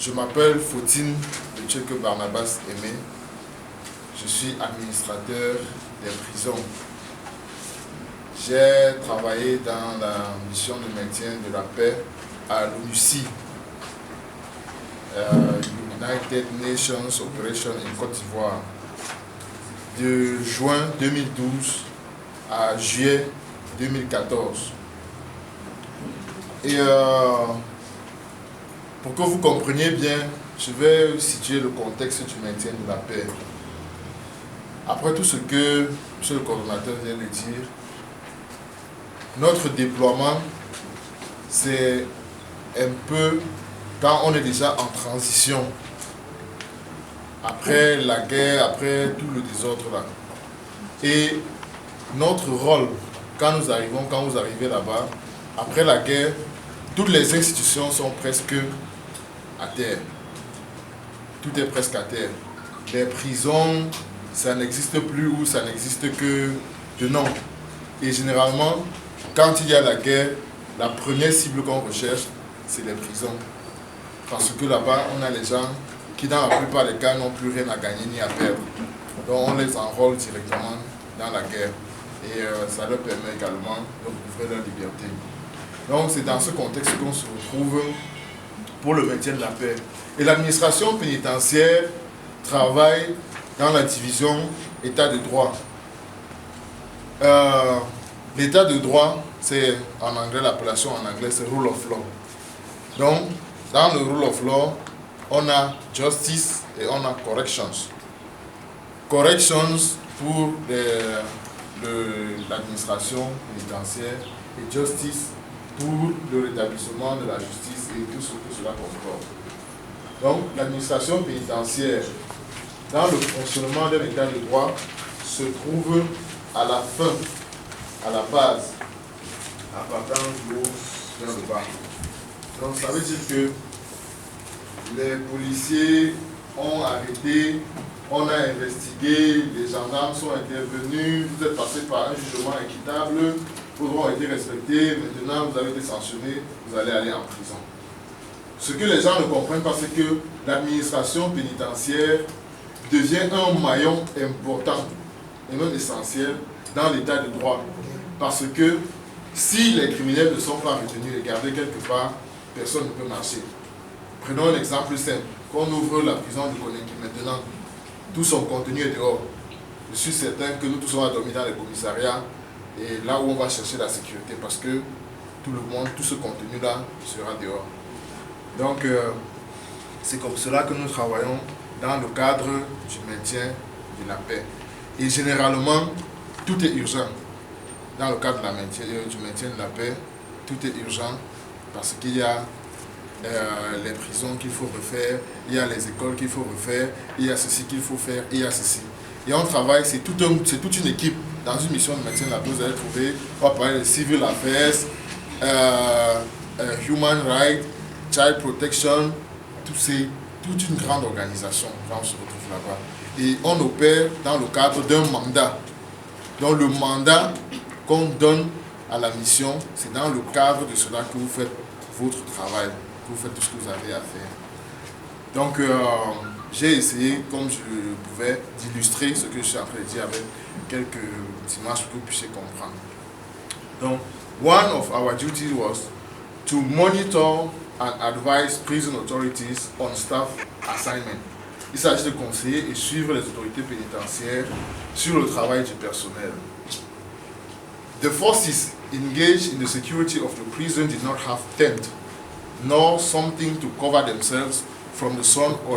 Je m'appelle Fautine de Tchèque Barnabas Aimé. Je suis administrateur des prisons. J'ai travaillé dans la mission de maintien de la paix à l'ONUCI, United Nations Operation en Côte d'Ivoire, de juin 2012 à juillet 2014. Et pour que vous compreniez bien, je vais situer le contexte du maintien de la paix. Après tout ce que M. le coordonnateur vient de dire, notre déploiement, c'est un peu quand on est déjà en transition, après la guerre, après tout le désordre là. Et notre rôle, quand vous arrivez là-bas, après la guerre, toutes les institutions sont presque à terre. Tout est presque à terre. Les prisons, ça n'existe plus ou ça n'existe que de nom. Et généralement, quand il y a la guerre, la première cible qu'on recherche, c'est les prisons. Parce que là-bas, on a les gens qui, dans la plupart des cas, n'ont plus rien à gagner ni à perdre. Donc, on les enrôle directement dans la guerre. Et ça leur permet également de recouvrer leur liberté. Donc, c'est dans ce contexte qu'on se retrouve pour le maintien de la paix. Et l'administration pénitentiaire travaille dans la division État de droit. L'état de droit, c'est en anglais, l'appellation en anglais, c'est rule of law. Donc, dans le rule of law, on a justice et on a corrections. Corrections pour l'administration pénitentiaire et justice pour le rétablissement de la justice et tout ce que cela comporte. Donc, l'administration pénitentiaire, dans le fonctionnement de l'état de droit, se trouve à la fin, à la base, à partir du haut vers le bas. Donc, ça veut dire que les policiers ont arrêté, on a investigué, les gendarmes sont intervenus, vous êtes passé par un jugement équitable, vos droits ont été respectés, maintenant vous avez été sanctionné, vous allez aller en prison. Ce que les gens ne comprennent pas, c'est que l'administration pénitentiaire devient un maillon important et même essentiel dans l'état de droit. Parce que si les criminels ne sont pas retenus et gardés quelque part, personne ne peut marcher. Prenons un exemple simple. Quand on ouvre la prison de Konenki maintenant, tout son contenu est dehors. Je suis certain que nous tous sommes dormir dans les commissariats et là où on va chercher la sécurité parce que tout le monde, tout ce contenu-là sera dehors. Donc, c'est comme cela que nous travaillons dans le cadre du maintien de la paix. Et généralement, tout est urgent. Dans le cadre du maintien de la paix, tout est urgent parce qu'il y a les prisons qu'il faut refaire, il y a les écoles qu'il faut refaire, il y a ceci qu'il faut faire, il y a ceci. Et on travaille, c'est toute une équipe. Dans une mission de maintien de la paix, vous allez trouver, on va parler de civil affairs, human rights, child protection, toute une grande organisation quand on se retrouve là-bas. Et on opère dans le cadre d'un mandat. Donc le mandat qu'on donne à la mission, c'est dans le cadre de cela que vous faites votre travail, que vous faites tout ce que vous avez à faire. Donc j'ai essayé, comme je pouvais, d'illustrer ce que je suis en train de dire avec quelques images pour que vous puissiez comprendre. Donc, one of our duties was to monitor and advise prison authorities on staff assignment. Il s'agit de conseiller et suivre les autorités pénitentiaires sur le travail du personnel. The forces engaged in the security of the prison did not have tent, nor something to cover themselves from the sun or